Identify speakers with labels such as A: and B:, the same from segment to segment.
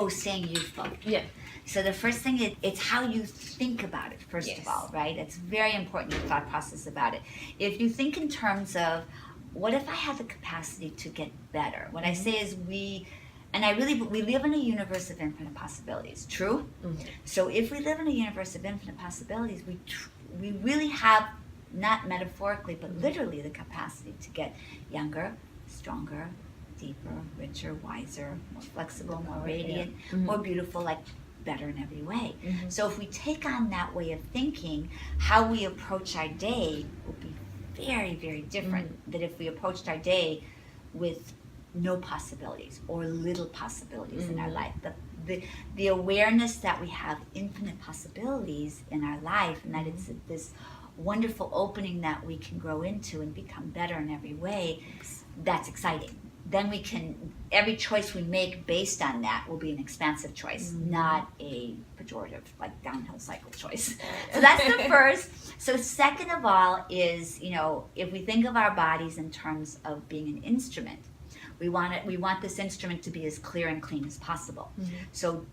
A: Staying youthful.
B: Yeah.
A: So the first thing, it's how you think about it, first
B: Yes.
A: of all, right? It's very important, your thought process about it. If you think in terms of, what if I had the capacity to get better? What I say is we live in a universe of infinite possibilities, true? So if we live in a universe of infinite possibilities, we really have, not metaphorically, but literally, the capacity to get younger, stronger, deeper, richer, wiser, more flexible, more radiant, more beautiful, like better in every way. So if we take on that way of thinking, how we approach our day will be very, very different than if we approached our day with no possibilities or little possibilities in our life. The awareness that we have infinite possibilities in our life, and that it's this wonderful opening that we can grow into and become better in every way, that's exciting. Then we can, every choice we make based on that will be an expansive choice, not a pejorative, like downhill cycle choice. So that's the first. So second of all is, if we think of our bodies in terms of being an instrument, we want this instrument to be as clear and clean as possible. So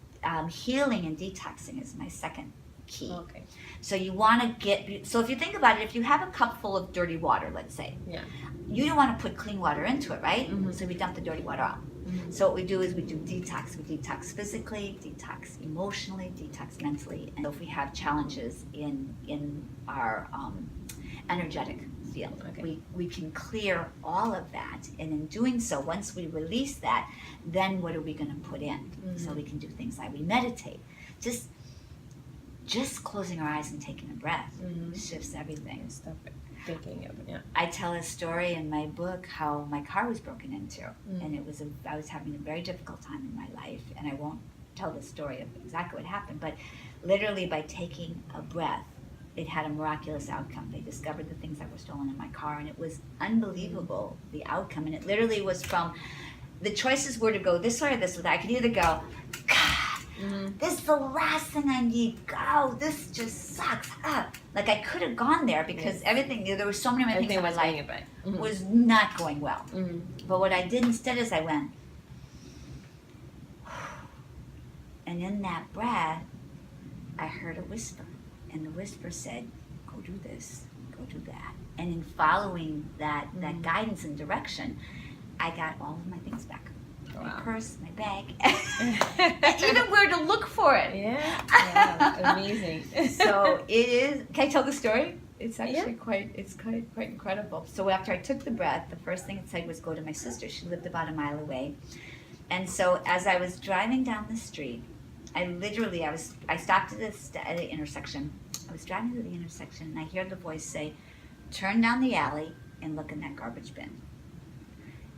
A: healing and detoxing is my second key.
B: Okay.
A: So you want to so if you think about it, if you have a cup full of dirty water, let's say, you don't want to put clean water into it, right? So we dump the dirty water out. So what we do is we do detox. We detox physically, detox emotionally, detox mentally. And if we have challenges in our energetic field, we can clear all of that. And in doing so, once we release that, then what are we going to put in? So we can do things like we meditate. Just closing our eyes and taking a breath shifts everything.
B: Stop thinking of it. Yeah.
A: I tell a story in my book how my car was broken into, and I was having a very difficult time in my life, and I won't tell the story of exactly what happened, but literally by taking a breath, it had a miraculous outcome. They discovered the things that were stolen in my car, and it was unbelievable, the outcome. And it literally was from, the choices were to go this way or this way. I could either go, this is the last thing I need. Go. This just sucks. Like I could have gone there because everything. There were so many things in my life was not going well. But what I did instead is I went, and in that breath, I heard a whisper, and the whisper said, "Go do this. Go do that." And in following that guidance and direction, I got all of my things back. My purse, my bag, even where to look for it.
B: Yeah, amazing.
A: So it is. Can I tell the story? It's actually quite incredible. So after I took the breath, the first thing it said was go to my sister. She lived about a mile away, and so as I was driving down the street, I stopped at the intersection. I was driving to the intersection, and I hear the voice say, "Turn down the alley and look in that garbage bin."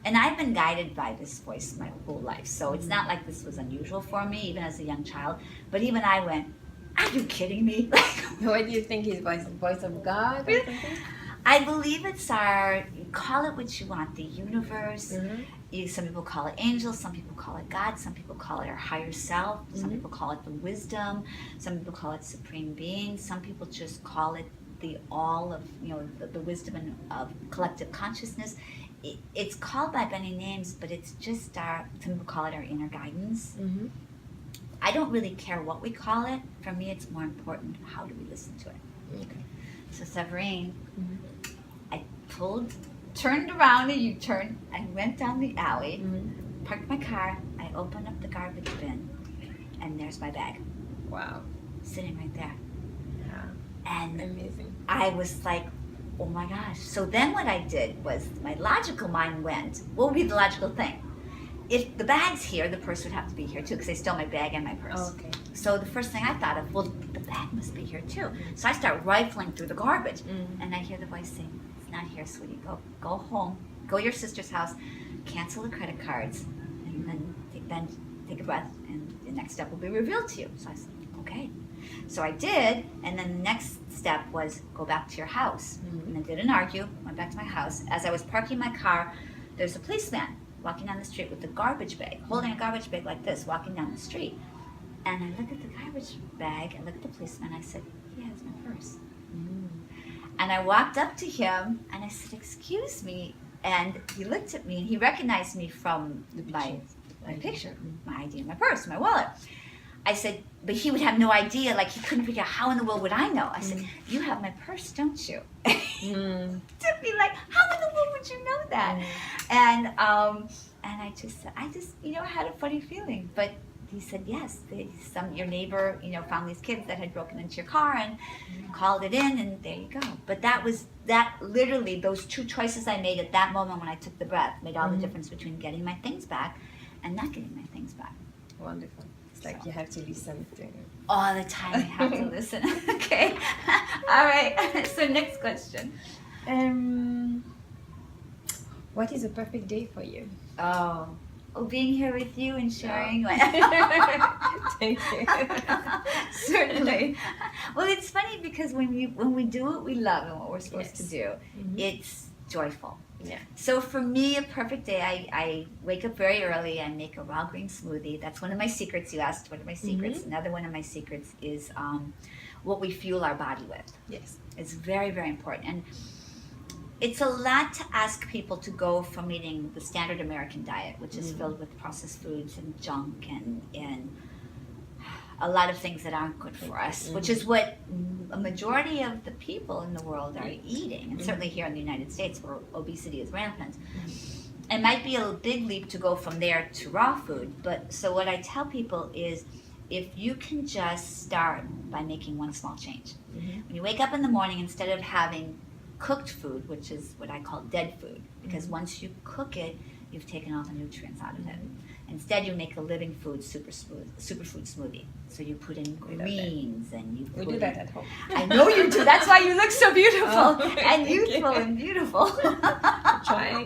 A: And I've been guided by this voice my whole life, so it's not like this was unusual for me, even as a young child. But even I went, "Are you kidding me?"
B: What do you think his voice? The voice of God or something?
A: I believe it's you call it what you want, the universe. Some people call it angels, some people call it God, some people call it our higher self, some people call it the wisdom, some people call it supreme being, some people just call it the all of, the wisdom and of collective consciousness. It's called by many names, but it's just some people call it our inner guidance. I don't really care what we call it. For me, it's more important how do we listen to it.
B: Okay.
A: So Severine, I turned around a U-turn, I went down the alley, parked my car, I opened up the garbage bin, and there's my bag.
B: Wow.
A: Sitting right there.
B: Yeah.
A: And
B: amazing.
A: I was like, oh my gosh. So then what I did was my logical mind went, what would be the logical thing? If the bag's here, the purse would have to be here too, because they stole my bag and my purse.
B: Oh, okay.
A: So the first thing I thought of, well, the bag must be here too. So I start rifling through the garbage, and I hear the voice saying, "It's not here, sweetie. Go home. Go to your sister's house. Cancel the credit cards, and then take a breath, and the next step will be revealed to you." So I said, okay. So I did, and then the next step was go back to your house. And I didn't argue, went back to my house. As I was parking my car, there's a policeman walking down the street with a garbage bag, holding a garbage bag like this, walking down the street. And I look at the garbage bag, I look at the policeman, I said, he has my purse. And I walked up to him, and I said, "Excuse me." And he looked at me, and he recognized me from my my picture, my ID in my purse, my wallet. I said, but he would have no idea, like he couldn't figure out how in the world would I know. I said, you have my purse, don't you? To be like, how in the world would you know that? And I just, I had a funny feeling. But he said, yes, your neighbor, found these kids that had broken into your car and called it in, and there you go. But literally, those two choices I made at that moment when I took the breath made all the difference between getting my things back and not getting my things back.
B: Wonderful. It's like you have to listen to
A: all the time. You have to listen. Okay. All right. So next question.
B: What is a perfect day for you?
A: Oh, being here with you and sharing.
B: Thank you.
A: Certainly. Well, it's funny because when we do what we love and what we're supposed to do, it's joyful.
B: Yeah.
A: So for me, a perfect day, I wake up very early. I make a raw green smoothie. That's one of my secrets. You asked, what are my secrets? Another one of my secrets is what we fuel our body with.
B: Yes.
A: It's very, very important. And it's a lot to ask people to go from eating the standard American diet, which is filled with processed foods and junk and a lot of things that aren't good for us, which is what a majority of the people in the world are eating, and certainly here in the United States where obesity is rampant. It might be a big leap to go from there to raw food, but so what I tell people is if you can just start by making one small change. When you wake up in the morning, instead of having cooked food, which is what I call dead food, because once you cook it, you've taken all the nutrients out of it. Instead, you make a living food superfood smoothie. So you put in greens and you put
B: We do that at home.
A: I know you do. That's why you look so beautiful and
B: thank
A: youthful
B: you.
A: and beautiful.
B: Trying.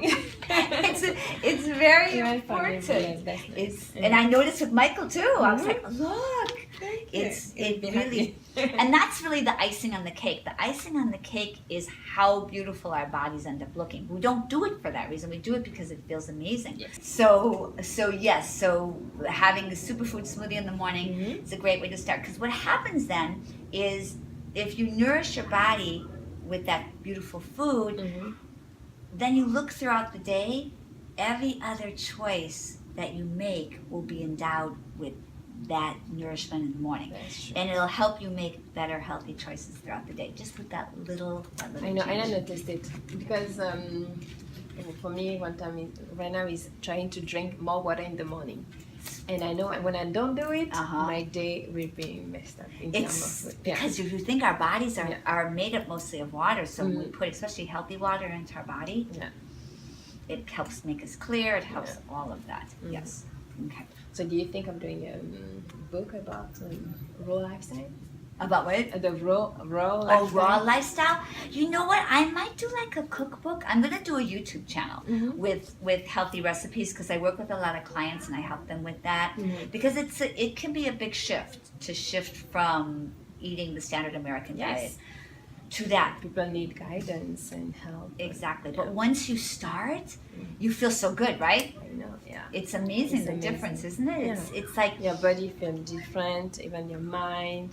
A: It's very
B: You're
A: important.
B: Yes, that's nice.
A: And I noticed with Michael too. I was like, look.
B: Thank you.
A: It really, and that's really the icing on the cake. The icing on the cake is how beautiful our bodies end up looking. We don't do it for that reason. We do it because it feels amazing.
B: Yes.
A: So having a superfood smoothie in the morning is a great way to start. Because what happens then is if you nourish your body with that beautiful food, then you look throughout the day, every other choice that you make will be endowed with that nourishment in the morning.
B: That's true.
A: And it'll help you make better, healthy choices throughout the day. Just with that little
B: I know,
A: change.
B: and I noticed it because for me, one time right now is trying to drink more water in the morning. And I know when I don't do it, my day will be messed up.
A: It's because if you think our bodies are made up mostly of water, so when we put especially healthy water into our body, it helps make us clear, it helps all of that. Yes. Okay.
B: So do you think of doing a book about raw lifestyle?
A: About what?
B: The raw lifestyle?
A: Oh, raw lifestyle? You know what? I might do like a cookbook. I'm going to do a YouTube channel with healthy recipes because I work with a lot of clients and I help them with that. Because it can be a big shift from eating the standard American diet to that.
B: People need guidance and help.
A: Exactly. But once you start, you feel so good, right?
B: I know, yeah.
A: It's amazing the difference, isn't it? It's like
B: your body feels different, even your mind.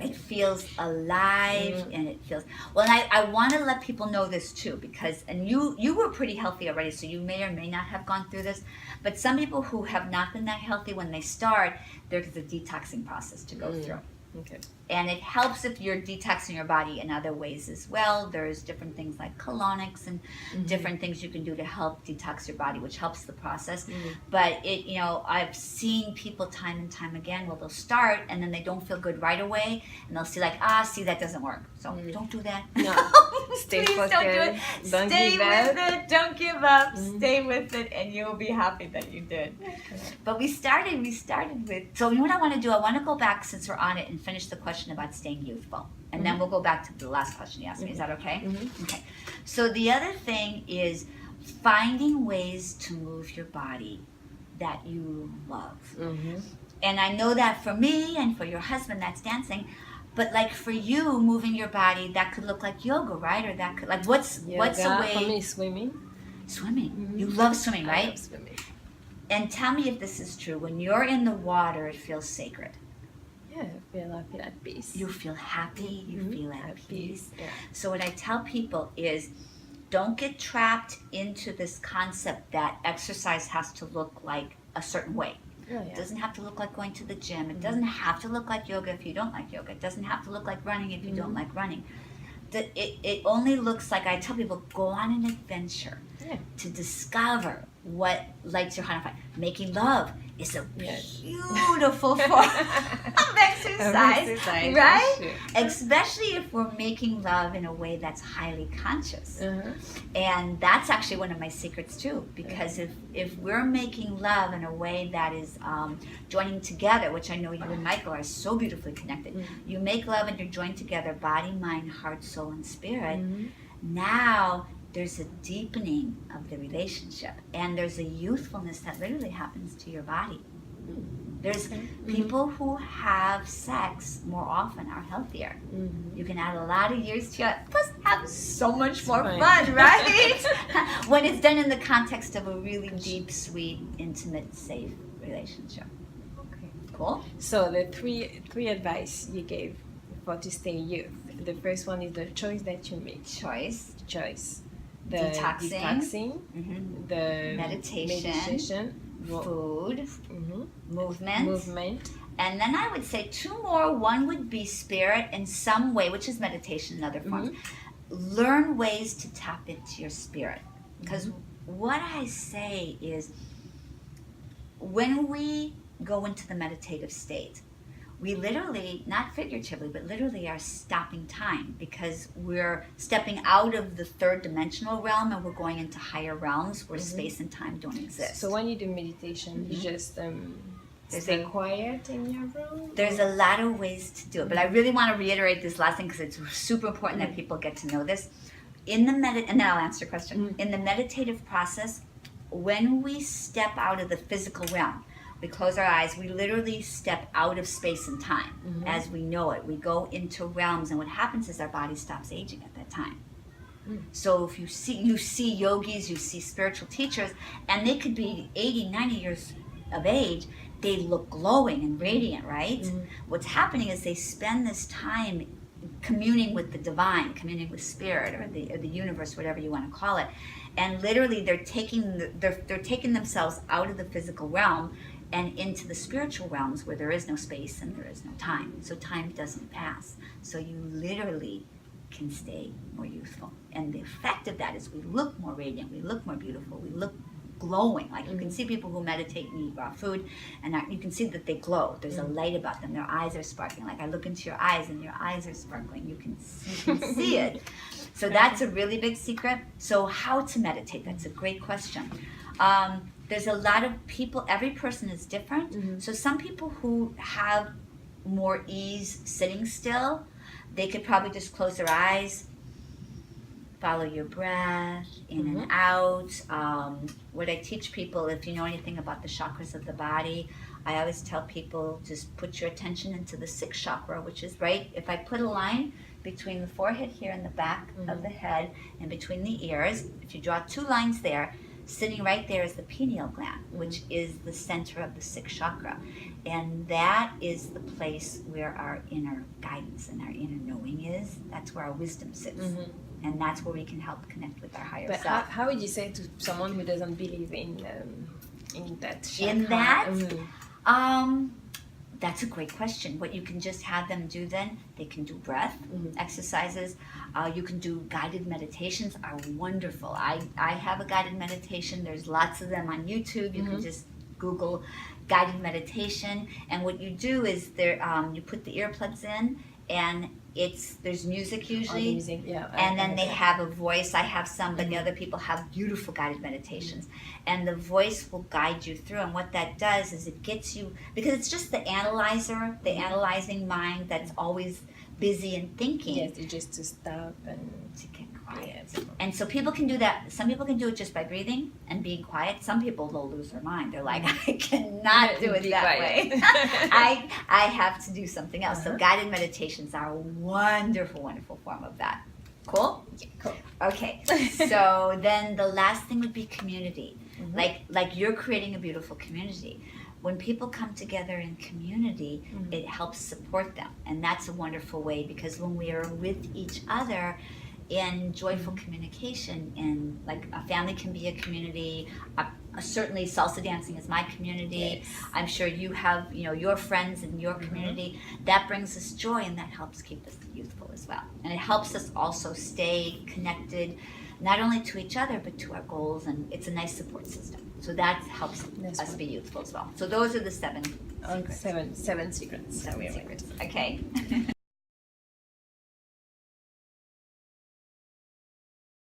A: It feels alive and it feels well. And I want to let people know this too, because you were pretty healthy already, so you may or may not have gone through this. But some people who have not been that healthy, when they start, there's a detoxing process to go through.
B: Okay.
A: And it helps if you're detoxing your body in other ways as well. There's different things like colonics and different things you can do to help detox your body, which helps the process. But I've seen people time and time again, they'll start and then they don't feel good right away, and they'll see that doesn't work. So don't do that.
B: No. Stay
A: Please
B: focused.
A: don't do it.
B: Don't
A: Stay
B: give
A: with
B: up.
A: it. Don't give up. Stay with it, and you'll be happy that you did. But we started with. So you know what I want to do? I want to go back since we're on it and finish the question about staying youthful, and then we'll go back to the last question you asked me. Is that okay? Okay. So the other thing is finding ways to move your body that you love. And I know that for me and for your husband, that's dancing. But like for you, moving your body, that could look like yoga, right? Or that could what's a way?
B: For me, swimming.
A: Swimming. You love swimming, right?
B: I love swimming.
A: And tell me if this is true. When you're in the water, it feels sacred.
B: Yeah, I feel at peace.
A: You feel happy. You feel at peace.
B: Yeah.
A: So what I tell people is, don't get trapped into this concept that exercise has to look like a certain way. It doesn't have to look like going to the gym. It doesn't have to look like yoga if you don't like yoga. It doesn't have to look like running if you don't like running. It only looks like, I tell people, go on an adventure to discover what lights your heart on fire. Making love is a beautiful form of exercise, right? Sure. Especially if we're making love in a way that's highly conscious. And that's actually one of my secrets too, because if we're making love in a way that is joining together, which I know you and Michael are so beautifully connected, you make love and you're joined together, body, mind, heart, soul, and spirit. Now there's a deepening of the relationship, and there's a youthfulness that literally happens to your body. There's people who have sex more often are healthier. You can add a lot of years to it, plus have so much more fun, right? When it's done in the context of a really deep, sweet, intimate, safe relationship. Okay, cool.
B: So the three advice you gave for to stay youth. The first one is the choice that you make.
A: Choice.
B: The detoxing, the meditation,
A: food, movement. And then I would say two more. One would be spirit in some way, which is meditation in other forms. Learn ways to tap into your spirit. Because what I say is, when we go into the meditative state, we literally, not figuratively, but literally are stopping time, because we're stepping out of the third dimensional realm and we're going into higher realms where space and time don't exist.
B: So when you do meditation, you just stay quiet in your room?
A: There's a lot of ways to do it, but I really want to reiterate this last thing because it's super important that people get to know this. In the and then I'll answer your question. In the meditative process, when we step out of the physical realm, we close our eyes, we literally step out of space and time as we know it. We go into realms, and what happens is our body stops aging at that time. So if you see yogis, you see spiritual teachers, and they could be 80, 90 years of age, they look glowing and radiant, right? What's happening is they spend this time communing with the divine, communing with spirit or the universe, whatever you want to call it. And literally they're taking themselves out of the physical realm and into the spiritual realms where there is no space and there is no time. So time doesn't pass. So you literally can stay more youthful. And the effect of that is we look more radiant, we look more beautiful, we look glowing. Like you can see people who meditate and eat raw food, and you can see that they glow. There's a light about them. Their eyes are sparkling. Like I look into your eyes and your eyes are sparkling. You can see it. So that's a really big secret. So how to meditate? That's a great question. There's a lot of people, every person is different. So some people who have more ease sitting still, they could probably just close their eyes, follow your breath in and out. What I teach people, if you know anything about the chakras of the body, I always tell people just put your attention into the sixth chakra, which is right, if I put a line between the forehead here and the back of the head and between the ears, if you draw two lines there, sitting right there is the pineal gland, which is the center of the sixth chakra. And that is the place where our inner guidance and our inner knowing is. That's where our wisdom sits. And that's where we can help connect with our higher self.
B: But how would you say to someone who doesn't believe in that chakra?
A: In that? That's a great question. What you can just have them do then, they can do breath exercises. You can do guided meditations, are wonderful. I have a guided meditation. There's lots of them on YouTube. You can just Google guided meditation. And what you do is you put the earplugs in, and there's music usually, and then they have a voice. I have some, but the other people have beautiful guided meditations, and the voice will guide you through. And what that does is it gets you, because it's just the analyzer, the analyzing mind that's always busy and thinking.
B: Yes, it's just to stop and
A: to get quiet. And so people can do that. Some people can do it just by breathing and being quiet. Some people, they'll lose their mind. They're like, I cannot do it that way. I have to do something else. So guided meditations are a wonderful, wonderful form of that. Cool?
B: Yeah, cool.
A: Okay. So then the last thing would be community. Like you're creating a beautiful community. When people come together in community, it helps support them. And that's a wonderful way, because when we are with each other, and joyful communication. And like a family can be a community. Certainly salsa dancing is my community.
B: Yes.
A: I'm sure you have, your friends in your community. That brings us joy, and that helps keep us youthful as well. And it helps us also stay connected, not only to each other, but to our goals, and it's a nice support system. So that helps us be youthful as well. So those are the seven secrets.
B: Seven secrets.
A: Okay.